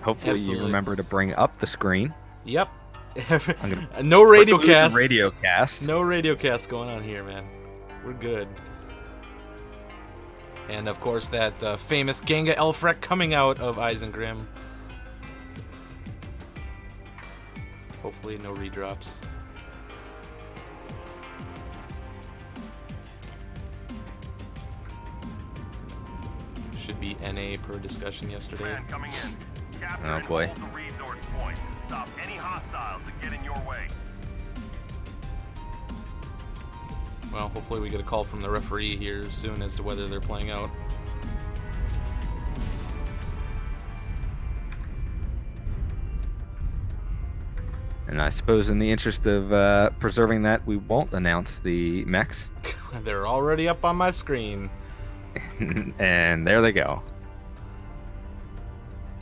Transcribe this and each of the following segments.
Hopefully Absolutely. you remember to bring up the screen. Yep. I'm gonna No radio cast. Radio cast. No radio cast going on here, man. We're good. And of course, that famous Ganga Elfrek coming out of ISENGRIM. Hopefully, no redrops. Should be NA per discussion yesterday. Coming in. Oh boy. The resource point. Stop any hostiles that get in your way. Well, hopefully we get a call from the referee here soon as to whether they're playing out. And I suppose in the interest of preserving that, we won't announce the mechs. They're already up on my screen. And there they go.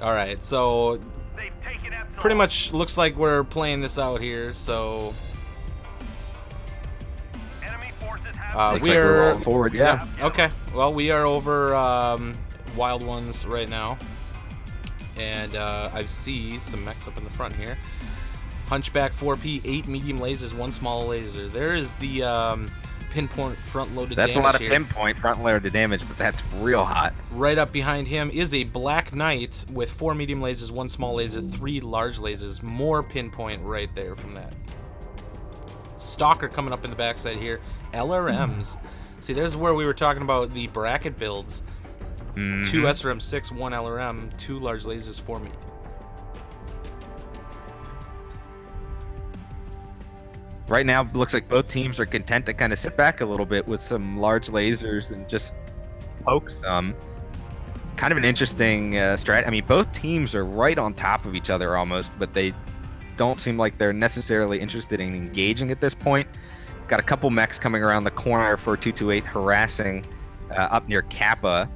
Alright, so pretty much looks like we're playing this out here, so Looks like we're rolling forward, yeah. Okay, well, we are over Wild Ones right now. And I see some mechs up in the front here. Hunchback 4P, 8 medium lasers, 1 small laser. There is the pinpoint front-loaded damage. That's a lot of here. pinpoint front-loaded damage, but that's real hot. Right up behind him is a Black Knight with 4 medium lasers, 1 small laser, 3 large lasers. More pinpoint right there from that. Stalker coming up in the backside here. LRMs. See, there's where we were talking about the bracket builds. 2 SRM6, 1 LRM, 2 large lasers, 4 me. Right now, looks like both teams are content to kind of sit back a little bit with some large lasers and just poke some. Kind of an interesting strat. I mean, both teams are right on top of each other almost, but they don't seem like they're necessarily interested in engaging at this point. Got a couple mechs coming around the corner for 228 harassing up near Kappa.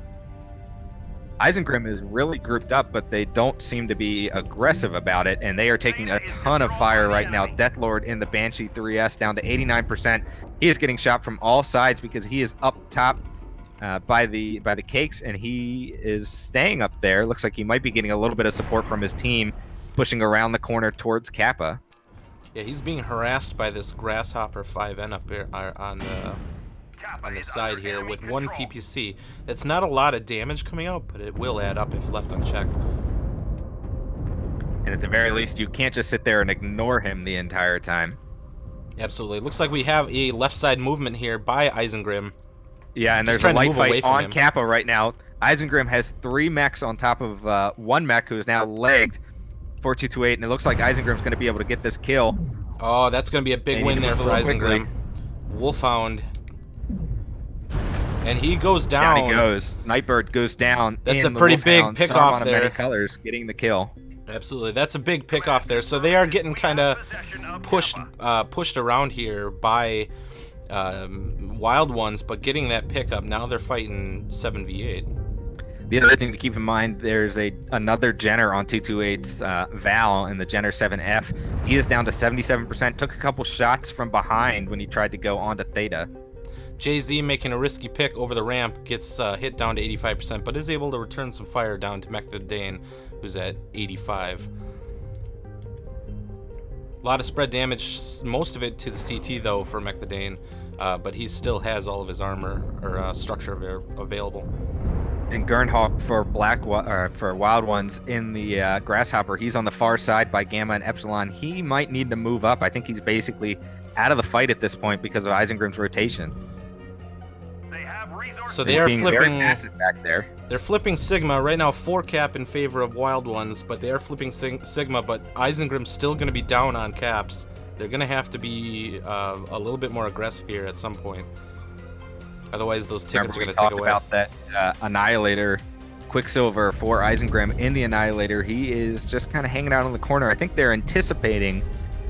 ISENGRIM is really grouped up, but they don't seem to be aggressive about it, and they are taking a ton of fire right now. Deathlord in the Banshee 3S down to 89%. He is getting shot from all sides because he is up top by the cakes, and he is staying up there. Looks like he might be getting a little bit of support from his team, pushing around the corner towards Kappa. Yeah, he's being harassed by this Grasshopper 5N up here on the side here with 1 PPC. That's not a lot of damage coming out, but it will add up if left unchecked. And at the very least, you can't just sit there and ignore him the entire time. Absolutely. Looks like we have a left side movement here by ISENGRIM. Yeah, and there's a light fight on Kappa right now. ISENGRIM has 3 mechs on top of 1 mech who is now legged. 4228, and it looks like ISENGRIM's going to be able to get this kill. Oh, that's going to be a big win there for ISENGRIM. Wolfhound. And he goes down. Down he goes. Nightbird goes down. That's a pretty big pick off there. Many colors, getting the kill. Absolutely, that's a big pick off there. So they are getting kind of pushed around here by Wild Ones, but getting that pickup. Now they're fighting 7v8. The other thing to keep in mind, there's another Jenner on 228's Val in the Jenner 7F. He is down to 77%. Took a couple shots from behind when he tried to go onto Theta. JZ making a risky pick over the ramp, gets hit down to 85%, but is able to return some fire down to Mechdane, who's at 85. A lot of spread damage, most of it to the CT though for Mechdane, but he still has all of his armor or structure available. And Gernhawk for Wild Ones in the Grasshopper. He's on the far side by Gamma and Epsilon. He might need to move up. I think he's basically out of the fight at this point because of ISENGRIM's rotation. So they are flipping very passive back there. They're flipping Sigma right now, 4 cap in favor of Wild Ones, but they are flipping Sigma. But ISENGRIM's still going to be down on caps. They're going to have to be a little bit more aggressive here at some point. Otherwise, those tickets are going to take away. About that Annihilator Quicksilver for ISENGRIM in the Annihilator. He is just kind of hanging out in the corner. I think they're anticipating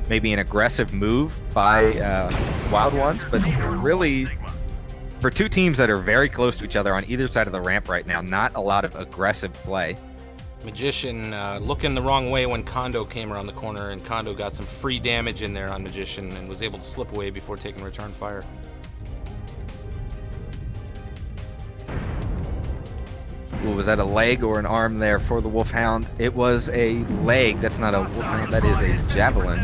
maybe an aggressive move by Wild Ones, but really, for 2 teams that are very close to each other on either side of the ramp right now, not a lot of aggressive play. Magician looking the wrong way when Kondo came around the corner, and Kondo got some free damage in there on Magician and was able to slip away before taking return fire. what was that, a leg or an arm there for the Wolfhound? It was a leg. That's not a Wolfhound, that is a Javelin.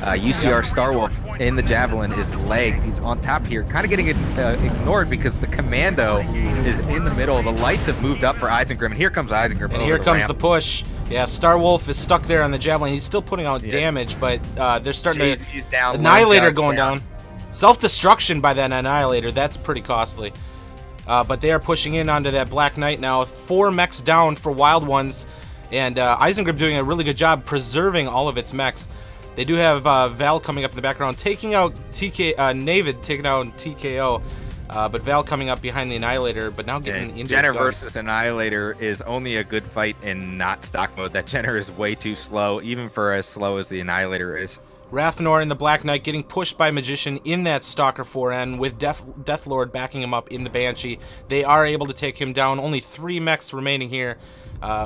UCR Starwolf in the Javelin is legged. He's on top here, kind of getting ignored because the Commando is in the middle. The lights have moved up for ISENGRIM, and here comes ISENGRIM. And here comes the push. Yeah, Starwolf is stuck there on the Javelin. He's still putting out damage, but they're starting to... He's down. Annihilator going down. Self-destruction by that Annihilator. That's pretty costly. But they are pushing in onto that Black Knight now. 4 mechs down for Wild Ones. And ISENGRIM doing a really good job preserving all of its mechs. They do have Val coming up in the background, taking out Navid, taking out TKO. But Val coming up behind the Annihilator, but now getting into Jenner versus Annihilator is only a good fight in not stock mode. That Jenner is way too slow, even for as slow as the Annihilator is. Rathnor and the Black Knight getting pushed by Magician in that Stalker 4N with Deathlord backing him up in the Banshee. They are able to take him down. Only 3 mechs remaining here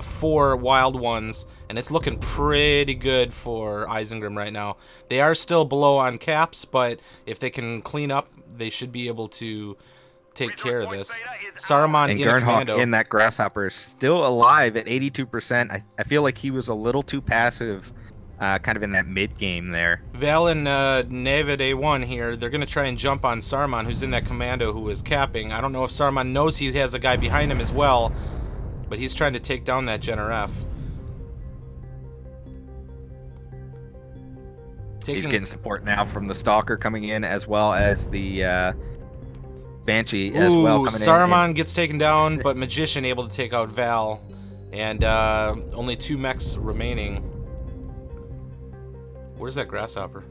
for Wild Ones, and it's looking pretty good for ISENGRIM right now. They are still below on caps, but if they can clean up, they should be able to take care of this. Saruman and in a Gernhawk commando. in that Grasshopper is still alive at 82%. I feel like he was a little too passive. Kind of in that mid game there. Val and Navid A1 here, they're going to try and jump on Saruman, who's in that commando who is capping. I don't know if Saruman knows he has a guy behind him as well, but he's trying to take down that Jenner F. He's getting support now from the Stalker coming in, as well as the Banshee as well coming in. Saruman gets taken down, but Magician able to take out Val, and only 2 mechs remaining. Where's that Grasshopper?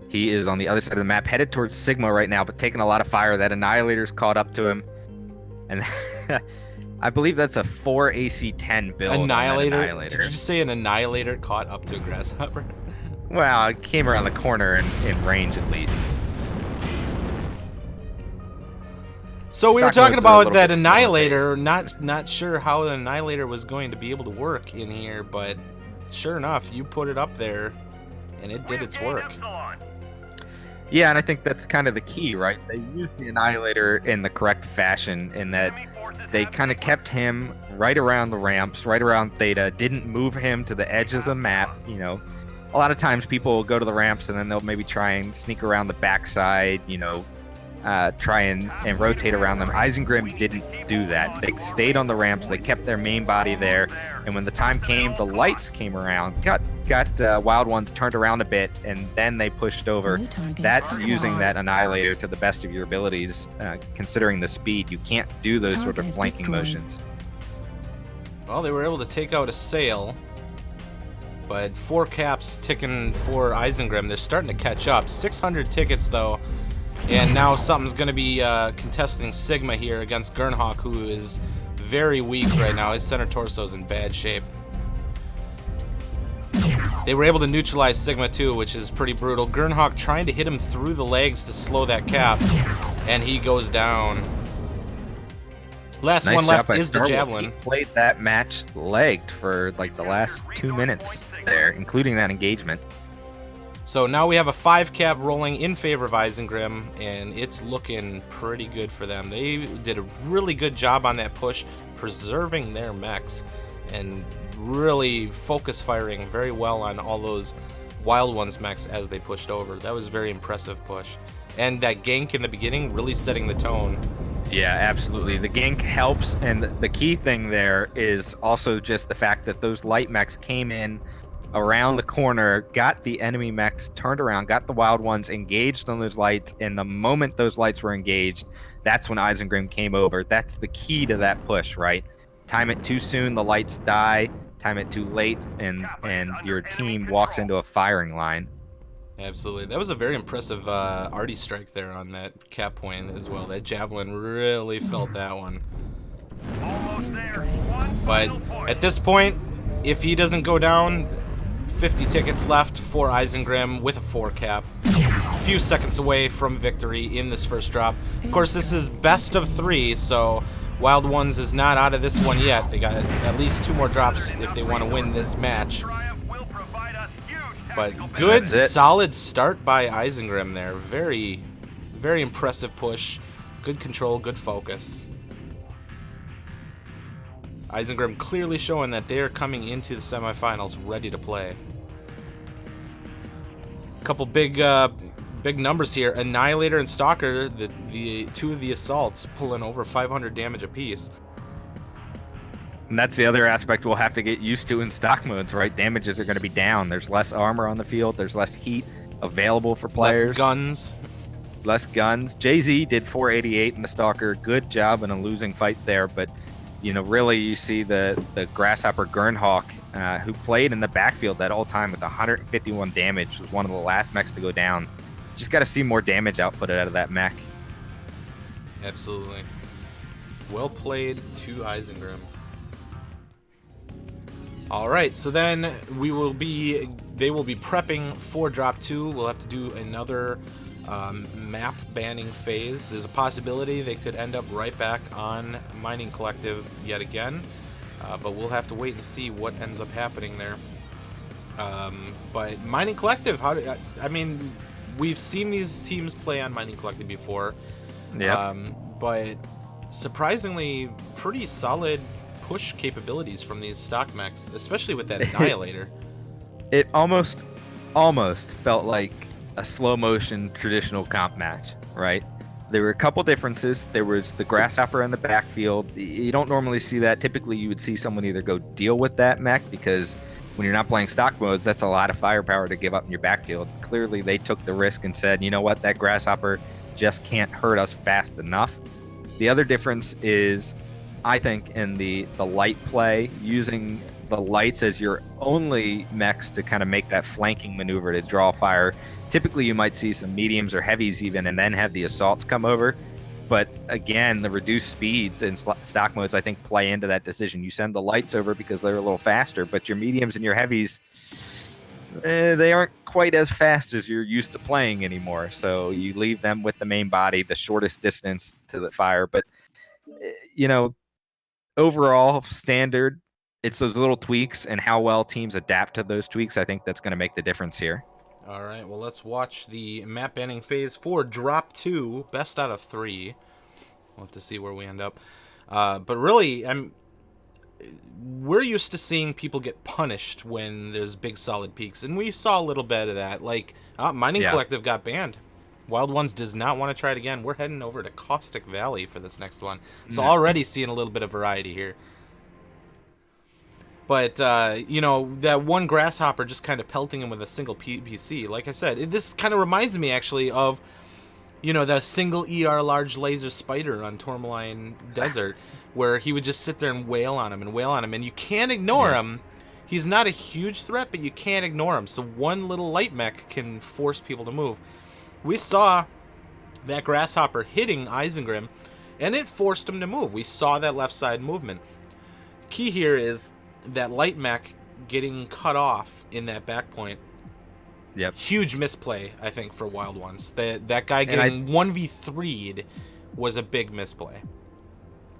He is on the other side of the map, headed towards Sigma right now, but taking a lot of fire. That Annihilator's caught up to him. And I believe that's a 4 AC-10 build. Annihilator? Did you just say an Annihilator caught up to a Grasshopper? Well, it came around the corner in range at least. So we were talking about that Annihilator, not sure how the Annihilator was going to be able to work in here, but sure enough, you put it up there. And it did its work. Yeah, and I think that's kind of the key, right? They used the Annihilator in the correct fashion in that they kind of kept him right around the ramps, right around Theta, didn't move him to the edge of the map. You know, a lot of times people will go to the ramps and then they'll maybe try and sneak around the backside, you know, try and rotate around them. ISENGRIM didn't do that. They stayed on the ramps, they kept their main body there, and when the time came, the lights came around, got Wild Ones turned around a bit, and then they pushed over. That's using that Annihilator to the best of your abilities, considering the speed. You can't do those sort of flanking motions. Well, they were able to take out a sail, but 4 caps ticking for ISENGRIM. They're starting to catch up. 600 tickets, though. And now something's going to be contesting Sigma here against Gernhawk, who is very weak right now. His center torso's in bad shape. They were able to neutralize Sigma too, which is pretty brutal. Gernhawk trying to hit him through the legs to slow that cap, and he goes down. Last one left is the Javelin. He played that match legged for like the last 2 minutes there, including that engagement. So now we have a 5 cap rolling in favor of ISENGRIM, and it's looking pretty good for them. They did a really good job on that push, preserving their mechs, and really focus firing very well on all those Wild Ones mechs as they pushed over. That was a very impressive push. And that gank in the beginning really setting the tone. Yeah, absolutely. The gank helps, and the key thing there is also just the fact that those light mechs came in around the corner, got the enemy mechs turned around, got the Wild Ones engaged on those lights, and the moment those lights were engaged, that's when ISENGRIM came over. That's the key to that push, right? Time it too soon, the lights die. Time it too late, and your team walks into a firing line. Absolutely. That was a very impressive arty strike there on that cap point as well. That Javelin really felt that one. But at this point, if he doesn't go down, 50 tickets left for ISENGRIM with a 4 cap. A few seconds away from victory in this first drop. Of course, this is best of 3, so Wild Ones is not out of this one yet. They got at least 2 more drops if they want to win this match. But good, solid start by ISENGRIM there. Very, very impressive push. Good control, good focus. ISENGRIM clearly showing that they're coming into the semifinals ready to play. A couple big numbers here. Annihilator and Stalker, the two of the assaults, pulling over 500 damage apiece. And that's the other aspect we'll have to get used to in stock modes, right? Damages are going to be down. There's less armor on the field. There's less heat available for players. Less guns. Less guns. Jay-Z did 488 in the Stalker. Good job in a losing fight there. But, you know, really you see the Grasshopper Gernhawk, who played in the backfield that whole time with 151 damage, was one of the last mechs to go down. Just got to see more damage output out of that mech. Absolutely. Well played to ISENGRIM. All right, so then they will be prepping for drop 2. We'll have to do another map banning phase. There's a possibility they could end up right back on Mining Collective yet again, but we'll have to wait and see what ends up happening there. But Mining Collective, I mean, we've seen these teams play on Mining Collective before, but surprisingly pretty solid push capabilities from these stock mechs, especially with that Annihilator. It almost felt like a slow motion traditional comp match, right? There were a couple differences. There was the Grasshopper in the backfield. You don't normally see that. Typically you would see someone either go deal with that mech, because when you're not playing stock modes, that's a lot of firepower to give up in your backfield. Clearly they took the risk and said, you know what, that Grasshopper just can't hurt us fast enough. The other difference is, I think, in the light play, using the lights as your only mechs to kind of make that flanking maneuver to draw fire. Typically you might see some mediums or heavies even, and then have the assaults come over. But again, the reduced speeds in stock modes, I think, play into that decision. You send the lights over because they're a little faster, but your mediums and your heavies, they aren't quite as fast as you're used to playing anymore. So you leave them with the main body, the shortest distance to the fire. But, you know, overall standard, it's those little tweaks and how well teams adapt to those tweaks. I think that's going to make the difference here. All right, well, let's watch the map banning phase for drop 2, best out of 3. We'll have to see where we end up. But really, we're used to seeing people get punished when there's big solid peaks, and we saw a little bit of that. Like, Mining Collective got banned. Wild Ones does not want to try it again. We're heading over to Caustic Valley for this next one. So already seeing a little bit of variety here. But, you know, that one Grasshopper just kind of pelting him with a single PC. Like I said, this kind of reminds me, actually, of, you know, the single ER large laser spider on Tourmaline Desert, where he would just sit there and wail on him and wail on him. And you can't ignore him. He's not a huge threat, but you can't ignore him. So one little light mech can force people to move. We saw that Grasshopper hitting ISENGRIM, and it forced him to move. We saw that left side movement. Key here is that light mech getting cut off in that back point. Yep. Huge misplay, I think, for Wild Ones. That guy getting 1v3'd was a big misplay.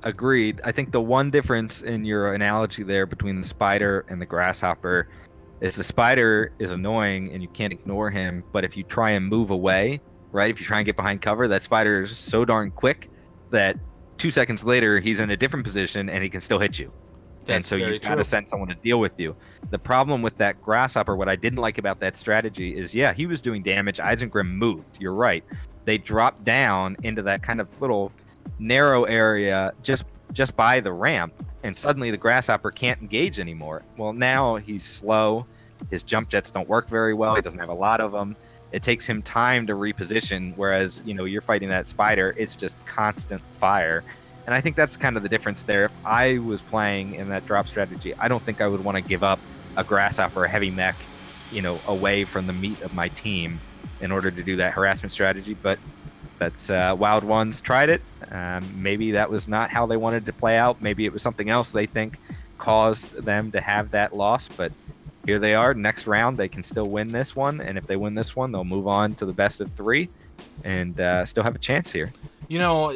Agreed. I think the one difference in your analogy there between the Spider and the Grasshopper is the Spider is annoying and you can't ignore him, but if you try and move away, right, if you try and get behind cover, that Spider is so darn quick that 2 seconds later he's in a different position and he can still hit you. And so you've got to send someone to deal with you. The problem with that Grasshopper, what I didn't like about that strategy is, yeah, he was doing damage. ISENGRIM moved. You're right. They dropped down into that kind of little narrow area just by the ramp, and suddenly the Grasshopper can't engage anymore. Well, now he's slow. His jump jets don't work very well. He doesn't have a lot of them. It takes him time to reposition, whereas, you know, you're fighting that Spider, it's just constant fire. And I think that's kind of the difference there. If I was playing in that drop strategy, I don't think I would want to give up a Grasshopper, a heavy mech, you know, away from the meat of my team in order to do that harassment strategy. But that's Wild Ones tried it. Maybe that was not how they wanted to play out. Maybe it was something else they think caused them to have that loss. But here they are. Next round, they can still win this one. And if they win this one, they'll move on to the best of 3 and still have a chance here. You know,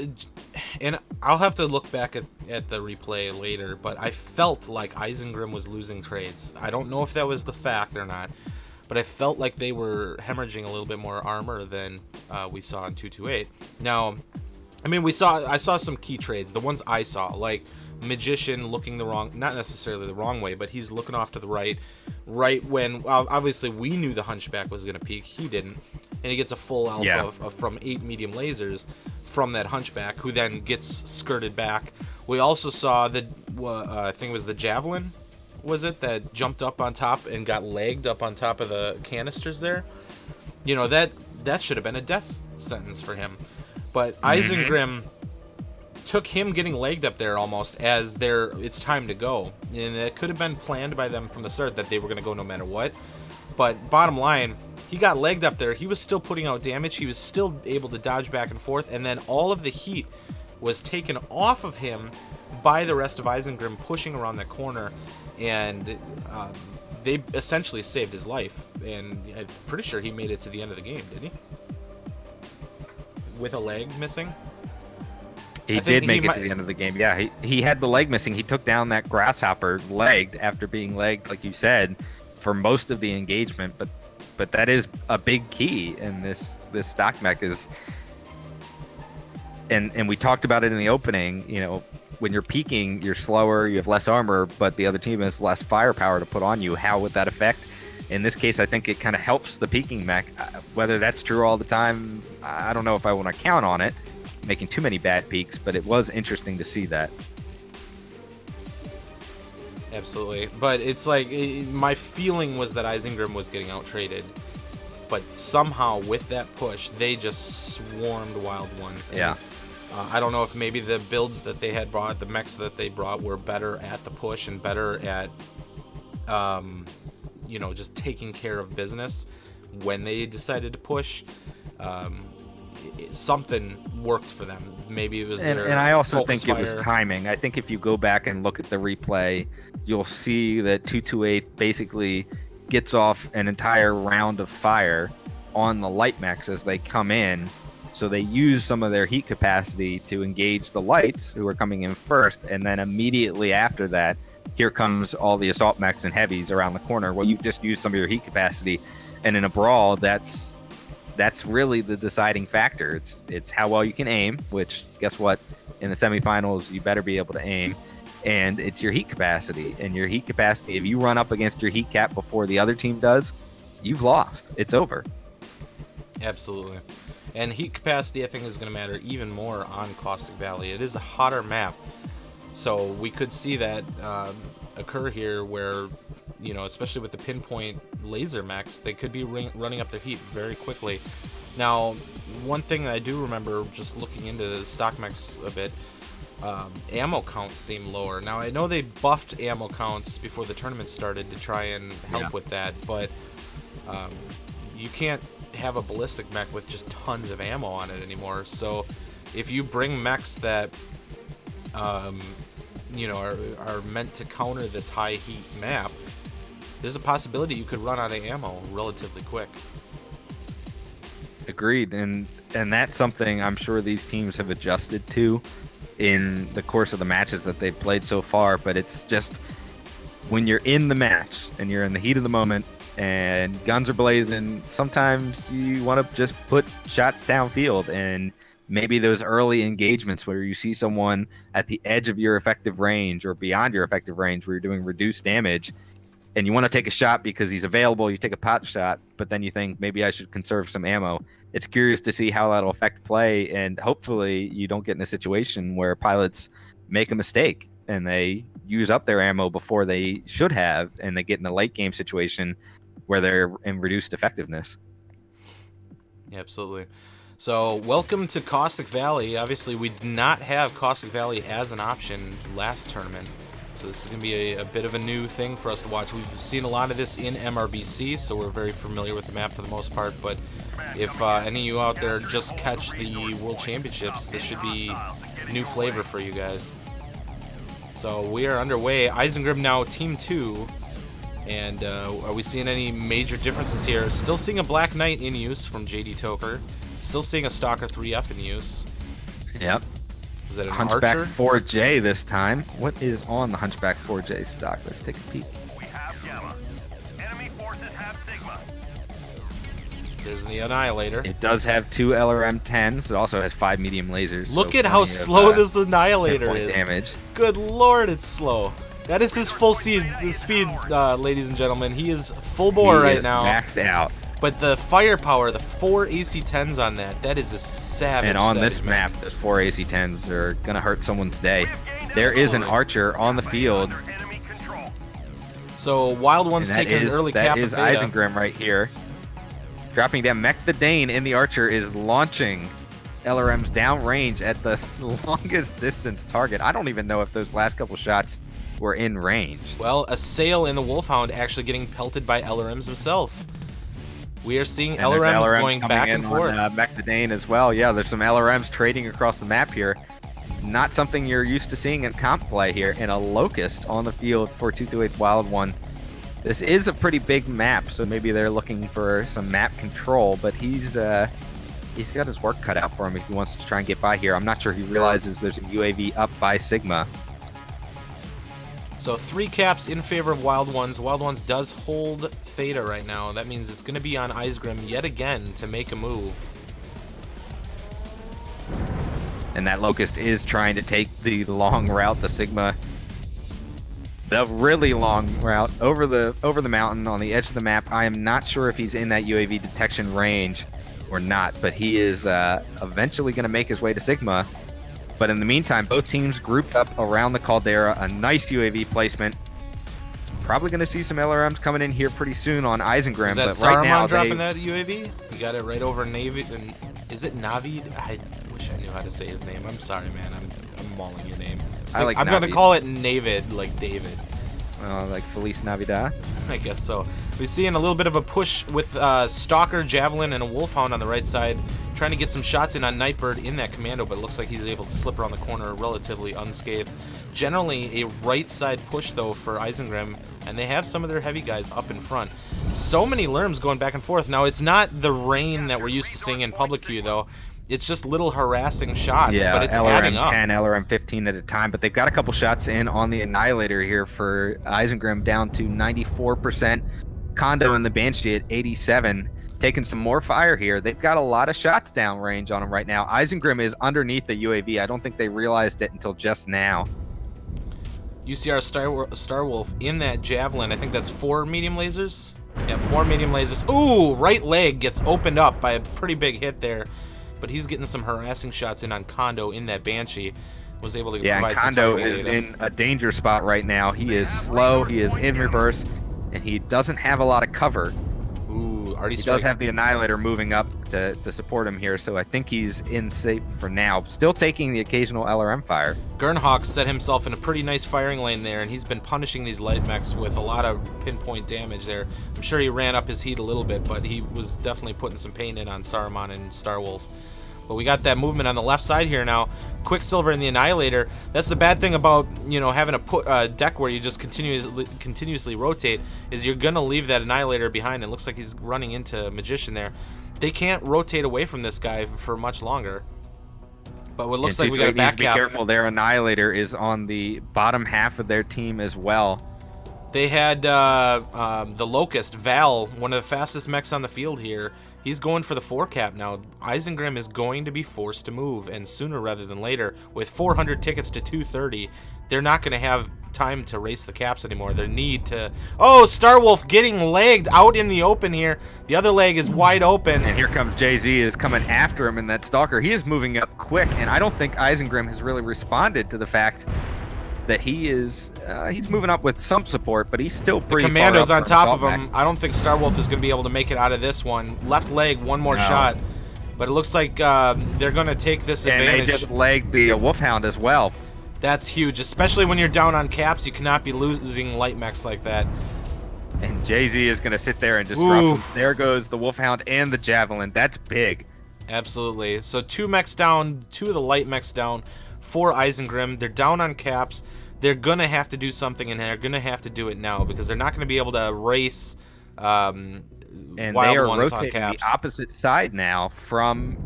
and I'll have to look back at the replay later, but I felt like ISENGRIM was losing trades. I don't know if that was the fact or not, but I felt like they were hemorrhaging a little bit more armor than we saw in 228. Now, I mean, I saw some key trades, the ones I saw, like Magician looking not necessarily the wrong way, but he's looking off to the right when obviously we knew the Hunchback was going to peek. He didn't, and he gets a full alpha from 8 medium lasers from that Hunchback, who then gets skirted back. We also saw the I think it was the Javelin, was it, that jumped up on top and got legged up on top of the canisters there. You know, that should have been a death sentence for him, but ISENGRIM took him getting legged up there almost as it's time to go, and it could have been planned by them from the start that they were going to go no matter what. But bottom line, he got legged up there. He was still putting out damage. He was still able to dodge back and forth, and then all of the heat was taken off of him by the rest of ISENGRIM pushing around that corner, and they essentially saved his life. And I'm pretty sure he made it to the end of the game, didn't he? With a leg missing. He did make it to the end of the game. Yeah, he had the leg missing. He took down that grasshopper legged after being legged, like you said, for most of the engagement. But that is a big key in this stock mech is, and we talked about it in the opening. You know, when you're peaking, you're slower, you have less armor, but the other team has less firepower to put on you. How would that affect? In this case, I think it kind of helps the peaking mech. Whether that's true all the time, I don't know if I want to count on it, making too many bad peaks, but it was interesting to see that. Absolutely. But it's like, my feeling was that ISENGRIM was getting out-traded, but somehow with that push, they just swarmed Wild Ones. And, I don't know if maybe the builds that they had brought, the mechs that they brought, were better at the push and better at, you know, just taking care of business when they decided to push. Something worked for them. Maybe it was and I also think it was timing. I think if you go back and look at the replay, you'll see that 228 basically gets off an entire round of fire on the light mechs as they come in. So they use some of their heat capacity to engage the lights, who are coming in first, and then immediately after that, here comes all the assault mechs and heavies around the corner. Well, you just use some of your heat capacity, and in a brawl, that's really the deciding factor. It's how well you can aim, which, guess what, in the semifinals you better be able to aim, and it's your heat capacity. And your heat capacity, if you run up against your heat cap before the other team does, you've lost. It's over. Absolutely. And heat capacity, I think, is going to matter even more on Caustic Valley. It is a hotter map, so we could see that occur here where, you know, especially with the pinpoint laser mechs, they could be running up their heat very quickly. Now, one thing that I do remember just looking into the stock mechs a bit, ammo counts seem lower. Now, I know they buffed ammo counts before the tournament started to try and help with that, but you can't have a ballistic mech with just tons of ammo on it anymore. So if you bring mechs that you know, are meant to counter this high heat map, there's a possibility you could run out of ammo relatively quick. Agreed. And that's something I'm sure these teams have adjusted to in the course of the matches that they've played so far. But it's just, when you're in the match and you're in the heat of the moment and guns are blazing, sometimes you want to just put shots downfield, and maybe those early engagements where you see someone at the edge of your effective range or beyond your effective range where you're doing reduced damage, and you want to take a shot because he's available, you take a pot shot, but then you think, maybe I should conserve some ammo. It's curious to see how that'll affect play, and hopefully you don't get in a situation where pilots make a mistake and they use up their ammo before they should have, and they get in a late game situation where they're in reduced effectiveness. Yeah, absolutely. So welcome to Caustic Valley. Obviously, we did not have Caustic Valley as an option last tournament, so this is going to be a bit of a new thing for us to watch. We've seen a lot of this in MRBC, so we're very familiar with the map for the most part, but if any of you out there just catch the World Championships, this should be new flavor for you guys. So we are underway. ISENGRIM now Team 2. And are we seeing any major differences here? Still seeing a Black Knight in use from JD Toker. Still seeing a Stalker 3F in use. Yep. Is that an Hunchback Archer? 4J this time. What is on the Hunchback 4J stock? Let's take a peek. We have Gamma. Enemy forces have Sigma. There's the Annihilator. It does have 2 LRM-10s. It also has 5 medium lasers. Look so at how plenty of, slow this Annihilator point is. damage. Good lord, it's slow. That is his full speed, ladies and gentlemen. He is full bore right now. Maxed out. But the firepower, the 4 AC-10s on that is a savage. And on this map, those 4 AC-10s are gonna hurt someone today. There is an archer on the field. So Wild One's taking an early cap of That is ISENGRIM right here. Dropping down. Mech the Dane in the archer is launching LRMs downrange at the longest distance target. I don't even know if those last couple shots were in range. Well, a Sail in the Wolfhound actually getting pelted by LRMs himself. We are seeing LRMs going back and forth. Mech the Dane as well. Yeah, there's some LRMs trading across the map here. Not something you're used to seeing in comp play here. And a Locust on the field for 228 Wild One. This is a pretty big map, so maybe they're looking for some map control, but he's got his work cut out for him if he wants to try and get by here. I'm not sure he realizes there's a UAV up by Sigma. So 3 caps in favor of Wild Ones. Wild Ones does hold Theta right now. That means it's going to be on ISENGRIM yet again to make a move. And that Locust is trying to take the long route, the Sigma. The really long route over the mountain on the edge of the map. I am not sure if he's in that UAV detection range or not, but he is eventually going to make his way to Sigma. But in the meantime, both teams grouped up around the Caldera. A nice UAV placement. Probably going to see some LRMs coming in here pretty soon on ISENGRIM. Is that but right now, dropping that UAV? You got it right over Navid. Is it Navid? I wish I knew how to say his name. I'm sorry, man. I'm mauling your name. I'm going to call it Navid, like David. Like Feliz Navidad? I guess so. We're seeing a little bit of a push with Stalker, Javelin, and a Wolfhound on the right side, trying to get some shots in on Nightbird in that commando, but it looks like he's able to slip around the corner relatively unscathed. Generally, a right side push, though, for ISENGRIM, and they have some of their heavy guys up in front. So many Lerms going back and forth. Now, it's not the rain that we're used to seeing in public queue, though. It's just little harassing shots, but it's adding up. LRM 10, LRM 15 at a time, but they've got a couple shots in on the Annihilator here for ISENGRIM down to 94%. Kondo and the Banshee at 87, taking some more fire here. They've got a lot of shots downrange on them right now. ISENGRIM is underneath the UAV. I don't think they realized it until just now. UCR Starwolf in that Javelin. I think that's 4 medium lasers. Yeah, 4 medium lasers. Ooh, right leg gets opened up by a pretty big hit there. But he's getting some harassing shots in on Kondo in that Banshee. Was able to provide some Kondo is in a danger spot right now. He is slow, he is in reverse, and he doesn't have a lot of cover. Ooh, already he does have the Annihilator moving up to support him here, so I think he's in safe for now. Still taking the occasional LRM fire. Gernhawk set himself in a pretty nice firing lane there, and he's been punishing these light mechs with a lot of pinpoint damage there. I'm sure he ran up his heat a little bit, but he was definitely putting some pain in on Saruman and Starwolf. But we got that movement on the left side here now. Quicksilver and the Annihilator. That's the bad thing about, you know, having a deck where you just continuously rotate, is you're gonna leave that Annihilator behind. It looks like he's running into Magician there. They can't rotate away from this guy for much longer. But what looks like we got a back cap. Be careful. Their Annihilator is on the bottom half of their team as well. They had the Locust, Val, one of the fastest mechs on the field here. He's going for the 4 cap now. ISENGRIM is going to be forced to move, and sooner rather than later. With 400 tickets to 230, they're not going to have time to race the caps anymore. They need to... Oh, Starwolf getting legged out in the open here. The other leg is wide open. And here comes Jay-Z is coming after him in that Stalker. He is moving up quick, and I don't think ISENGRIM has really responded to the fact that he is he's moving up with some support, but he's still pretty the commando's far on up top of him. I don't think Starwolf is going to be able to make it out of this one. Left leg, one more shot, but it looks like they're going to take this advantage. And they just legged the Wolfhound as well. That's huge, especially when you're down on caps. You cannot be losing light mechs like that. And Jay-Z is going to sit there and just drop them. There goes the Wolfhound and the Javelin. That's big. Absolutely. So 2 mechs down, 2 of the light mechs down for ISENGRIM. They're down on caps. They're going to have to do something, and they're going to have to do it now, because they're not going to be able to race and Wild they are Ones rotating on caps. the opposite side now from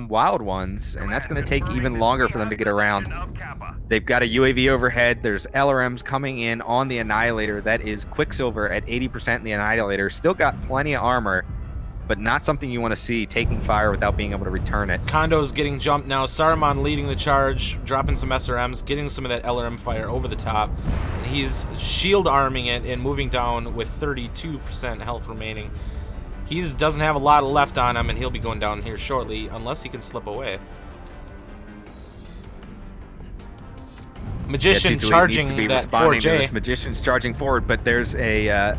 Wild Ones, and that's going to take even longer for them to get around. They've got a UAV overhead. There's LRMs coming in on the Annihilator. That is Quicksilver at 80% in the Annihilator. Still got plenty of armor. but not something you want to see taking fire without being able to return it. Kondo's getting jumped now. Saruman leading the charge, dropping some SRMs, getting some of that LRM fire over the top. And he's shield arming it and moving down with 32% health remaining. He doesn't have a lot left on him, and he'll be going down here shortly, unless he can slip away. Magician charging that 4J. Magician's charging forward, but there's a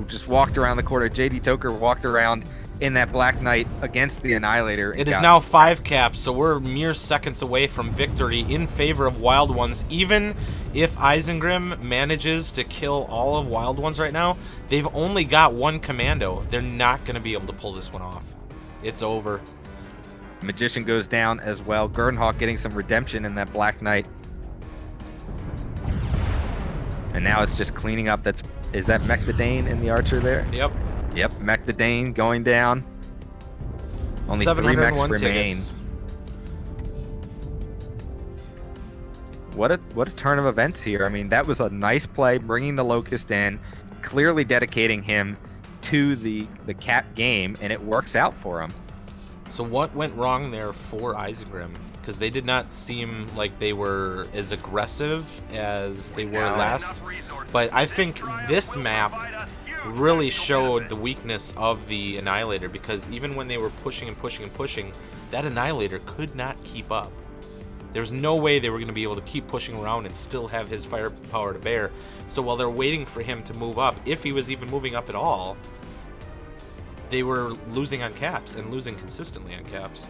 just walked around the corner. JD Toker walked around in that Black Knight against the Annihilator. It is now 5 caps, so we're mere seconds away from victory in favor of Wild Ones. Even if ISENGRIM manages to kill all of Wild Ones right now, they've only got 1 commando. They're not going to be able to pull this one off. It's over. Magician goes down as well. Gernhawk getting some redemption in that Black Knight. And now it's just cleaning up. Is that Mech the Dane in the Archer there? Yep. Yep, Mech the Dane going down. Only 3 mechs remain. Tickets. What a turn of events here. I mean, that was a nice play, bringing the Locust in, clearly dedicating him to the cap game, and it works out for him. So what went wrong there for ISENGRIM? Because they did not seem like they were as aggressive as they were last. But I think this map really showed the weakness of the Annihilator, because even when they were pushing and pushing and pushing, that Annihilator could not keep up. There's no way they were going to be able to keep pushing around and still have his firepower to bear. So while they're waiting for him to move up, if he was even moving up at all, they were losing on caps, and losing consistently on caps.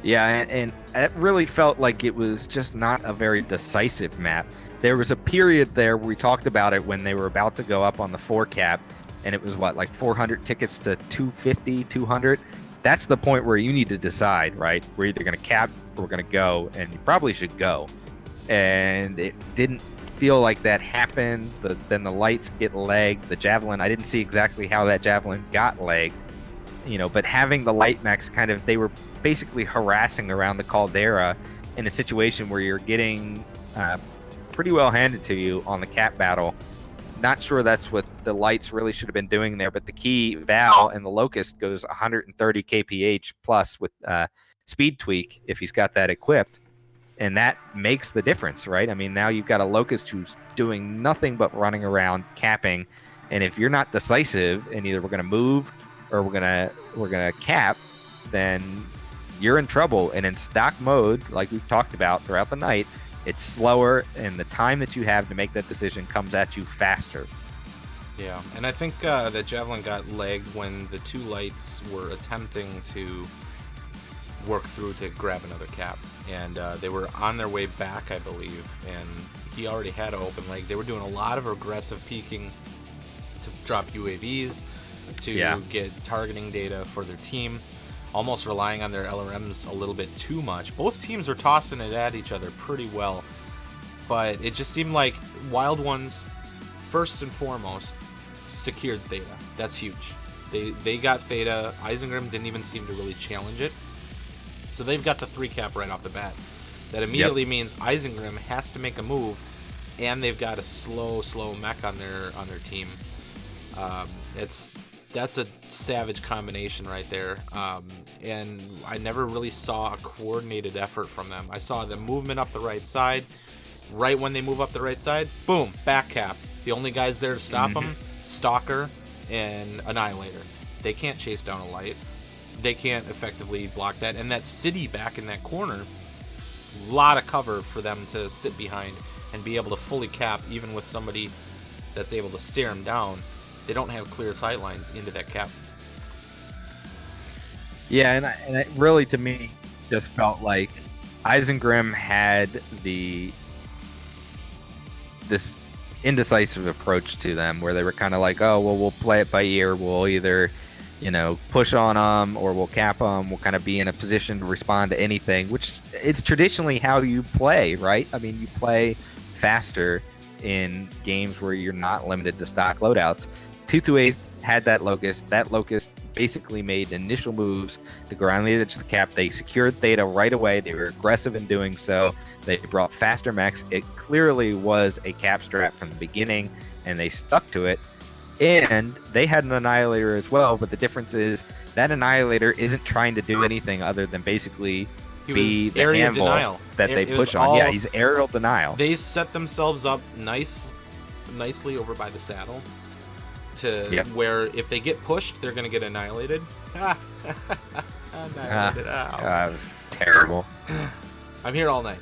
Yeah, and it really felt like it was just not a very decisive map. There was a period there where we talked about it when they were about to go up on the 4 cap, and it was what, like 400 tickets to 250, 200? That's the point where you need to decide, right? We're either going to cap or we're going to go, and you probably should go. And it didn't feel like that happened. Then the lights get legged. The Javelin, I didn't see exactly how that Javelin got legged. But having the light mechs they were basically harassing around the Caldera in a situation where you're getting pretty well handed to you on the cap battle. Not sure that's what the lights really should have been doing there, but the key Val and the Locust goes 130 kph plus with speed tweak if he's got that equipped, and that makes the difference, right? I mean, now you've got a Locust who's doing nothing but running around capping, and if you're not decisive and either we're going to move or we're gonna cap, then you're in trouble. And in stock mode, like we've talked about throughout the night, it's slower, and the time that you have to make that decision comes at you faster. Yeah, and I think that Javelin got lagged when the 2 lights were attempting to work through to grab another cap, and they were on their way back, I believe, and he already had an open leg. They were doing a lot of aggressive peeking to drop UAVs, to get targeting data for their team, almost relying on their LRMs a little bit too much. Both teams are tossing it at each other pretty well, but it just seemed like Wild Ones, first and foremost, secured Theta. That's huge. They got Theta. ISENGRIM didn't even seem to really challenge it. So they've got the 3 cap right off the bat. That immediately means ISENGRIM has to make a move, and they've got a slow mech on their team. That's a savage combination right there, and I never really saw a coordinated effort from them. I saw the movement up the right side. Right when they move up the right side, boom, back capped. The only guys there to stop them, Stalker and Annihilator. They can't chase down a light. They can't effectively block that. And that city back in that corner, a lot of cover for them to sit behind and be able to fully cap, even with somebody that's able to stare them down. They don't have clear sight lines into that cap. Yeah, and it really, to me, just felt like ISENGRIM had this indecisive approach to them, where they were kind of like, oh, well, we'll play it by ear. We'll either, push on them or we'll cap them. We'll kind of be in a position to respond to anything, which it's traditionally how you play, right? I mean, you play faster in games where you're not limited to stock loadouts. 228 had that Locust. That Locust basically made initial moves to go around the edge of the cap. They secured Theta right away. They were aggressive in doing so. They brought faster mechs. It clearly was a cap strat from the beginning, and they stuck to it. And they had an Annihilator as well, but the difference is that Annihilator isn't trying to do anything other than basically be the area handle denial that they It was push on. Yeah, he's aerial denial. They set themselves up nicely over by the saddle to where if they get pushed, they're going to get annihilated. Annihilated. That was terrible. I'm here all night.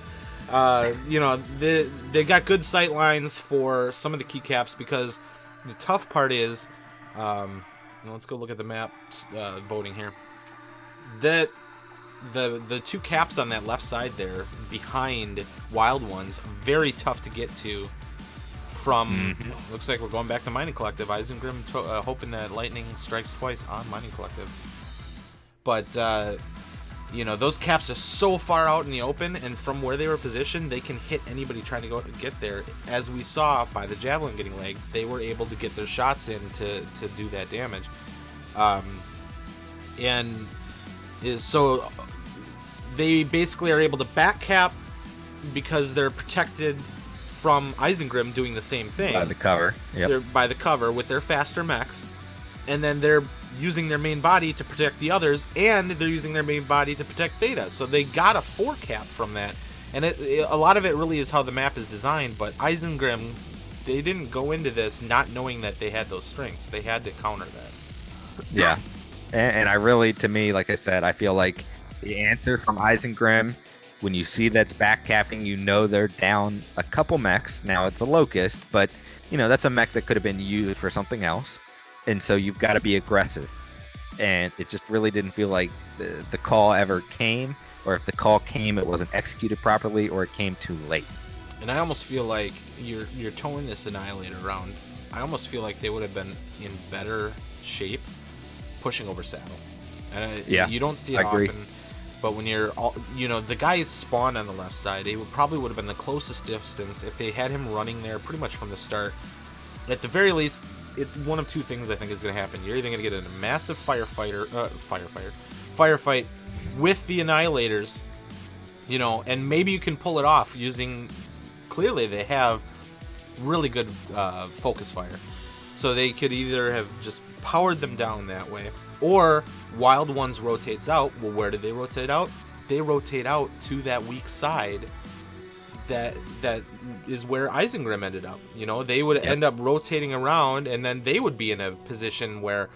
You know, they got good sight lines for some of the keycaps because the tough part is, let's go look at the map voting here. That the two caps on that left side there behind Wild Ones, very tough to get to. From looks like we're going back to Mining Collective. ISENGRIM hoping that lightning strikes twice on Mining Collective. But you know, those caps are so far out in the open, and from where they were positioned, they can hit anybody trying to go and get there. As we saw by the javelin getting lagged, they were able to get their shots in to do that damage. So they basically are able to back cap because they're protected from ISENGRIM doing the same thing. By the cover. Yep. They're by the cover with their faster mechs. And then they're using their main body to protect the others, and they're using their main body to protect Theta. So they got a 4 cap from that. And a lot of it really is how the map is designed, but ISENGRIM, they didn't go into this not knowing that they had those strengths. They had to counter that. Yeah. And I really, to me, like I said, I feel like the answer from ISENGRIM, when you see that's backcapping, you know they're down a couple mechs. Now it's a Locust, but you know that's a mech that could have been used for something else. And so you've got to be aggressive. And it just really didn't feel like the call ever came, or if the call came, it wasn't executed properly, or it came too late. And I almost feel like you're towing this Annihilator around. I almost feel like they would have been in better shape pushing over saddle. And you don't see it often. But when you're, the guy spawned on the left side, it probably would have been the closest distance if they had him running there pretty much from the start. At the very least, one of two things I think is going to happen. You're either going to get a massive firefight with the Annihilators, and maybe you can pull it off using, clearly they have really good focus fire. So they could either have just powered them down that way, or Wild Ones rotates out. Well, where do they rotate out? They rotate out to that weak side. That is where ISENGRIM ended up. They would end up rotating around, and then they would be in a position where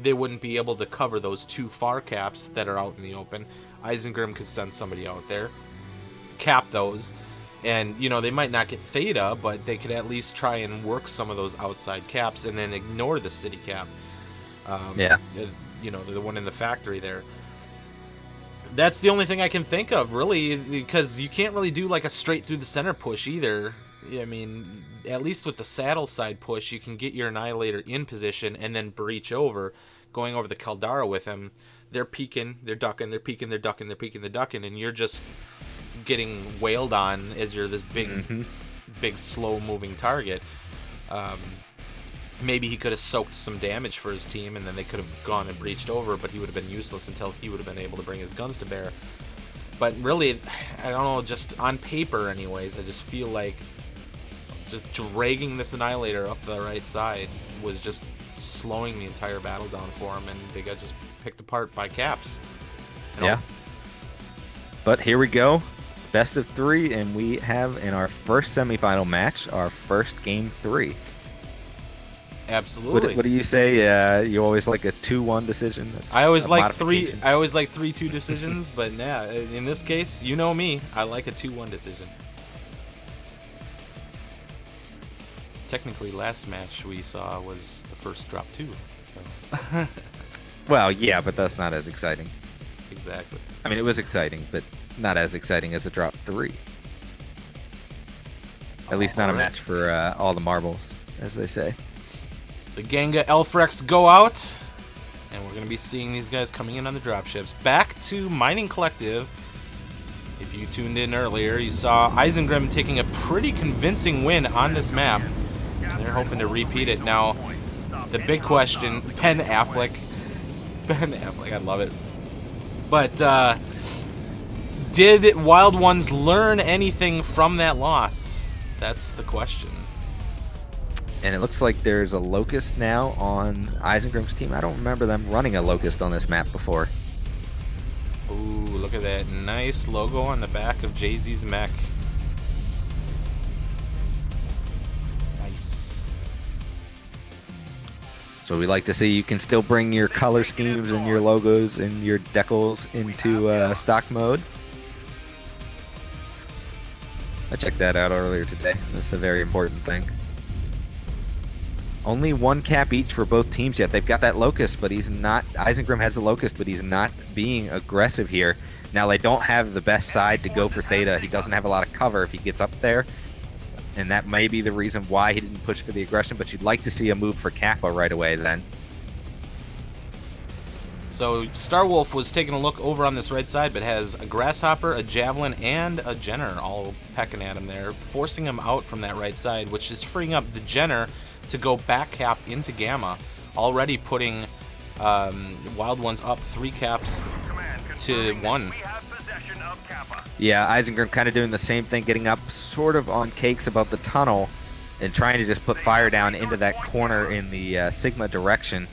they wouldn't be able to cover those 2 far caps that are out in the open. ISENGRIM could send somebody out there, cap those, and they might not get Theta, but they could at least try and work some of those outside caps and then ignore the city cap. The one in the factory there. That's the only thing I can think of, really, because you can't really do like a straight through the center push either. I mean, at least with the saddle side push, you can get your Annihilator in position and then breach over, going over the Caldara with him. They're peeking, they're ducking, they're peeking, they're ducking, they're peeking, they're ducking, and you're just getting wailed on as you're this big, slow-moving target. Maybe he could have soaked some damage for his team, and then they could have gone and breached over, but he would have been useless until he would have been able to bring his guns to bear. But really, I don't know, just on paper anyways, I just feel like just dragging this Annihilator up the right side was just slowing the entire battle down for him, and they got just picked apart by caps. Yeah. But here we go. Best of 3, and we have in our first semifinal match, our first game 3. Absolutely. What do you say? You always like a 2-1 decision? I always like 3-2 decisions, but yeah, in this case, you know me, I like a 2-1 decision. Technically, last match we saw was the first drop 2. So. Well, yeah, but that's not as exciting. Exactly. I mean, it was exciting, but not as exciting as a drop 3. At least not a match for all the marbles, as they say. The Ganga Elfrex go out, and we're going to be seeing these guys coming in on the dropships. Back to Mining Collective. If you tuned in earlier, you saw ISENGRIM taking a pretty convincing win on this map. And they're hoping to repeat it. Now, the big question, Ben Affleck, I love it. But did Wild Ones learn anything from that loss? That's the question. And it looks like there's a Locust now on ISENGRIM's team. I don't remember them running a Locust on this map before. Ooh, look at that nice logo on the back of Jay-Z's mech. Nice. So we like to see you can still bring your color schemes and your logos and your decals into stock mode. I checked that out earlier today. That's a very important thing. Only one cap each for both teams yet. They've got that Locust, but he's not. ISENGRIM has the Locust, but he's not being aggressive here. Now, they don't have the best side to go for Theta. He doesn't have a lot of cover if he gets up there, and that may be the reason why he didn't push for the aggression, but you'd like to see a move for Kappa right away then. So Starwolf was taking a look over on this right side, but has a Grasshopper, a Javelin, and a Jenner all pecking at him there, forcing him out from that right side, which is freeing up the Jenner to go back cap into Gamma, already putting Wild Ones up 3 caps to 1. Yeah, ISENGRIM kind of doing the same thing, getting up sort of on cakes above the tunnel and trying to just put fire down into that corner in the Sigma direction.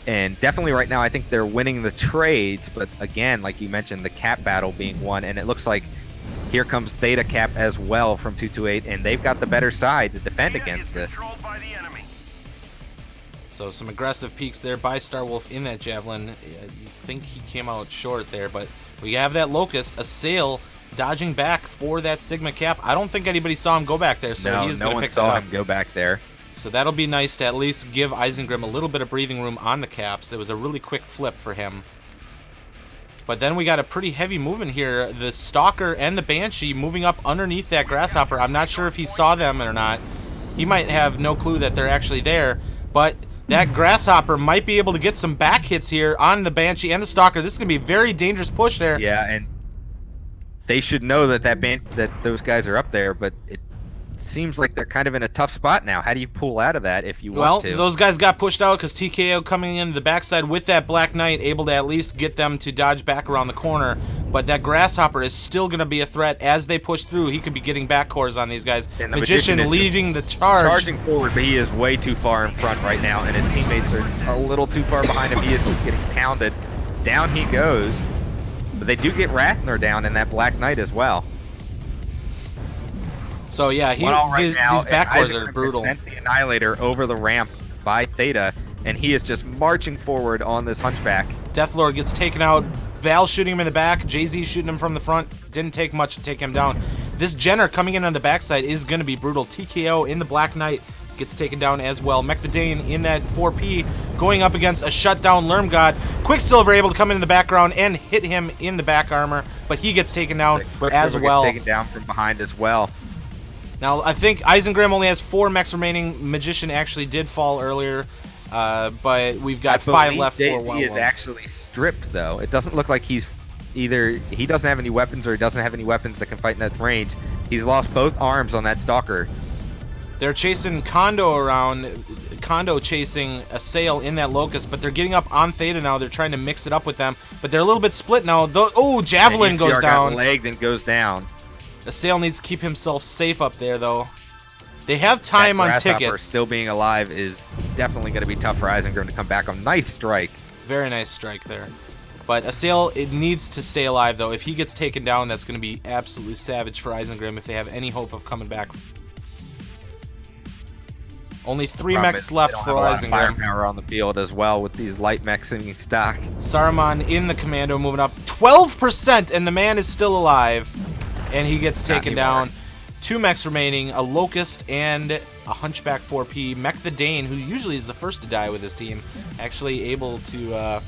And definitely right now I think they're winning the trades, but again, like you mentioned, the cap battle being won, and it looks like here comes Theta Cap as well from 228, and they've got the better side to defend against this. So some aggressive peaks there by Starwolf in that Javelin. You think he came out short there, but we have that Locust, a Sail dodging back for that Sigma cap. I don't think anybody saw him go back there, so no, he is no going to one pick that saw up. him go back there. So that'll be nice to at least give ISENGRIM a little bit of breathing room on the caps. It was a really quick flip for him. But then we got a pretty heavy movement here. The Stalker and the Banshee moving up underneath that Grasshopper. I'm not sure if he saw them or not. He might have no clue that they're actually there. But that Grasshopper might be able to get some back hits here on the Banshee and the Stalker. This is going to be a very dangerous push there. Yeah, and they should know that those guys are up there, but it seems like they're kind of in a tough spot now. How do you pull out of that if you want to? Well, those guys got pushed out because TKO coming in the backside with that Black Knight, able to at least get them to dodge back around the corner. But that Grasshopper is still going to be a threat as they push through. He could be getting back cores on these guys. And the Magician leading the charge. Charging forward, but he is way too far in front right now, and his teammates are a little too far behind him. He is just getting pounded. Down he goes. But they do get Ratner down in that Black Knight as well. So yeah, these backcours are brutal. Sent the Annihilator over the ramp by Theta, and he is just marching forward on this Hunchback. Deathlord gets taken out. Val shooting him in the back. Jay-Z shooting him from the front. Didn't take much to take him down. This Jenner coming in on the backside is going to be brutal. TKO in the Black Knight gets taken down as well. Mech the Dane in that 4P going up against a shutdown Lermgod. Quicksilver able to come in the background and hit him in the back armor, but he gets taken down as well. Gets taken down from behind as well. Now, I think ISENGRIM only has 4 mechs remaining. Magician actually did fall earlier, but we've got 5 left for Wild Ones. He is actually stripped, though. It doesn't look like he's either he doesn't have any weapons or he doesn't have any weapons that can fight in that range. He's lost both arms on that Stalker. They're chasing Kondo around. Kondo chasing a Sail in that Locust, but they're getting up on Theta now. They're trying to mix it up with them, but they're a little bit split now. Oh, Javelin goes down. Legged and goes down. The Sail needs to keep himself safe up there, though. They have time on tickets. Still being alive is definitely going to be tough for ISENGRIM to come back on. Nice strike. Very nice strike there. But a Sail, it needs to stay alive, though. If he gets taken down, that's going to be absolutely savage for ISENGRIM if they have any hope of coming back. Only 3 mechs left for ISENGRIM. Firepower on the field as well with these light mechs in stock. Saruman in the commando moving up 12%, and the man is still alive. And he gets taken down. 2 mechs remaining, a Locust and a Hunchback 4P. Mech the Dane, who usually is the first to die with his team, actually able to,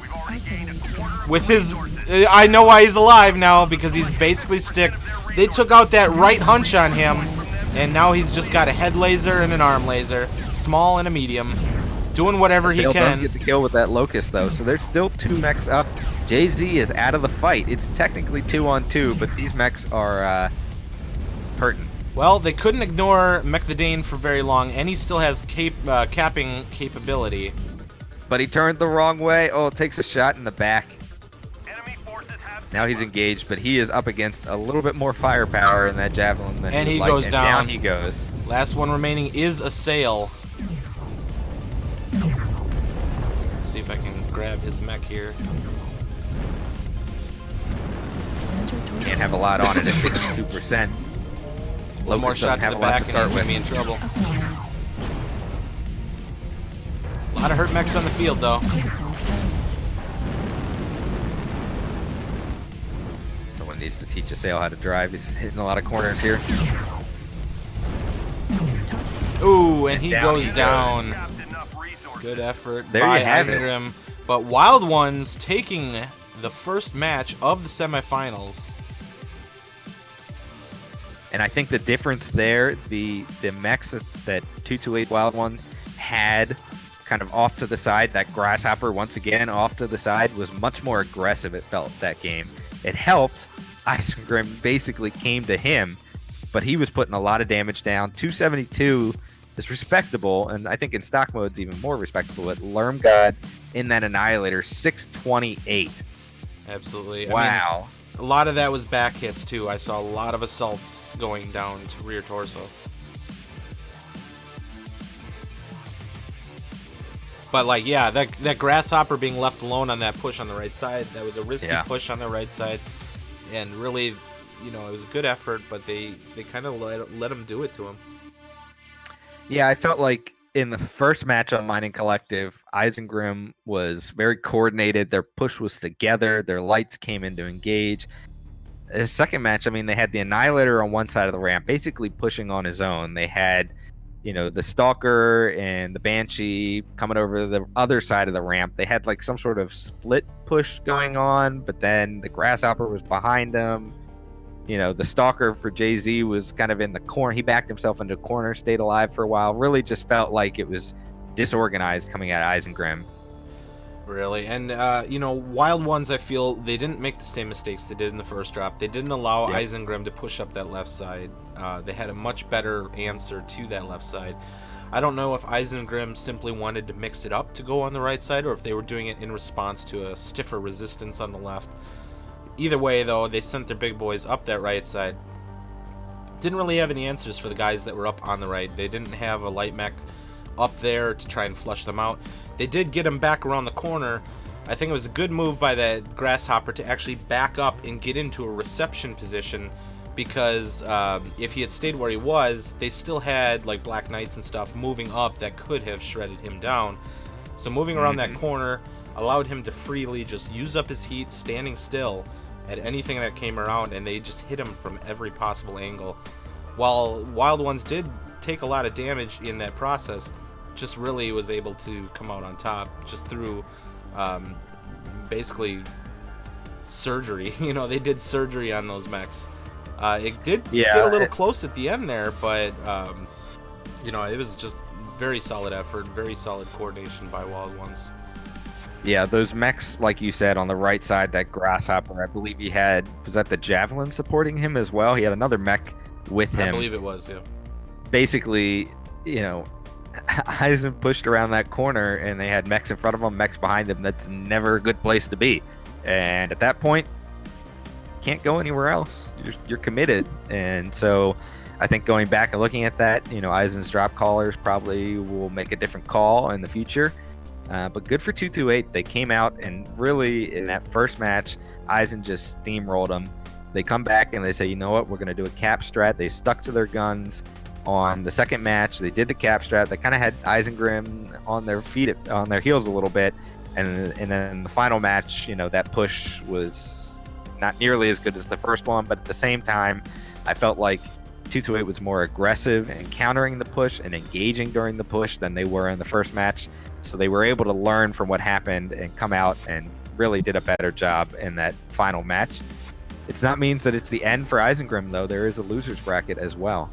with his, I know why he's alive now, because he's basically stick. They took out that right hunch on him, and now he's just got a head laser and an arm laser, small and a medium, doing whatever he can. Does get the kill with that Locust, though, so there's still 2 mechs up. Jay-Z is out of the fight. It's technically 2-on-2, but these mechs are hurting. Well, they couldn't ignore Mech the Dane for very long, and he still has capping capability. But he turned the wrong way. Oh, it takes a shot in the back. Now he's engaged, but he is up against a little bit more firepower in that Javelin than and he goes down. Down he goes. Last one remaining is a Sail. See if I can grab his mech here. Can't have a lot on it at 52%. One more shot to the back and he's gonna be in trouble. A lot of hurt mechs on the field though. Someone needs to teach Assail how to drive. He's hitting a lot of corners here. Ooh, and he goes goes. down. Trapped enough resources. Good effort There by you have it. ISENGRIM. But Wild Ones taking the first match of the semifinals. And I think the difference there, the mechs that 228 Wild One had kind of off to the side, that Grasshopper once again off to the side was much more aggressive, it felt, that game. It helped. ISENGRIM basically came to him, but he was putting a lot of damage down. 272 is respectable, and I think in stock mode it's even more respectable. But Lermgod in that Annihilator, 628. Absolutely. Wow. I mean, a lot of that was back hits too. I saw a lot of assaults going down to rear torso. But like, yeah, that Grasshopper being left alone on that push on the right side, that was a risky push on the right side, and really, you know, it was a good effort, but they kind of let him do it to him. Yeah, I felt like in the first match on Mining Collective, ISENGRIM was very coordinated. Their push was together. Their lights came in to engage. The second match, I mean, they had the Annihilator on one side of the ramp, basically pushing on his own. They had, you know, the Stalker and the Banshee coming over the other side of the ramp. They had like some sort of split push going on, but then the Grasshopper was behind them. You know, the Stalker for Jay-Z was kind of in the corner. He backed himself into a corner, stayed alive for a while. Really just felt like it was disorganized coming out of ISENGRIM. Really, and you know, Wild Ones, I feel they didn't make the same mistakes they did in the first drop. They didn't allow ISENGRIM to push up that left side. They had a much better answer to that left side. I don't know if ISENGRIM simply wanted to mix it up to go on the right side, or if they were doing it in response to a stiffer resistance on the left. Either way, though, they sent their big boys up that right side. Didn't really have any answers for the guys that were up on the right. They didn't have a light mech up there to try and flush them out. They did get him back around the corner. I think it was a good move by that Grasshopper to actually back up and get into a reception position, because if he had stayed where he was, they still had like Black Knights and stuff moving up that could have shredded him down. So moving around that corner allowed him to freely just use up his heat standing still at anything that came around, and they just hit him from every possible angle. While Wild Ones did take a lot of damage in that process, just really was able to come out on top just through basically surgery. You know, they did surgery on those mechs. It did get a little close at the end there, but you know, it was just very solid effort, very solid coordination by Wild Ones. Yeah, those mechs, like you said, on the right side, that Grasshopper, I believe he had, was that the Javelin supporting him as well? He had another mech with him. I believe it was, yeah. Basically, you know, Eisen pushed around that corner, and they had mechs in front of them, mechs behind them. That's never a good place to be. And at that point, can't go anywhere else. You're committed. And so I think going back and looking at that, you know, Eisen's drop callers probably will make a different call in the future. But good for 228. They came out, and really in that first match, Eisen just steamrolled them. They come back and they say, you know what, we're going to do a cap strat. They stuck to their guns. On the second match, they did the cap strat. They kind of had ISENGRIM on their feet, on their heels a little bit. And then the final match, you know, that push was not nearly as good as the first one. But at the same time, I felt like 228 was more aggressive in countering the push and engaging during the push than they were in the first match. So they were able to learn from what happened and come out and really did a better job in that final match. It's not means that it's the end for ISENGRIM, though. There is a loser's bracket as well.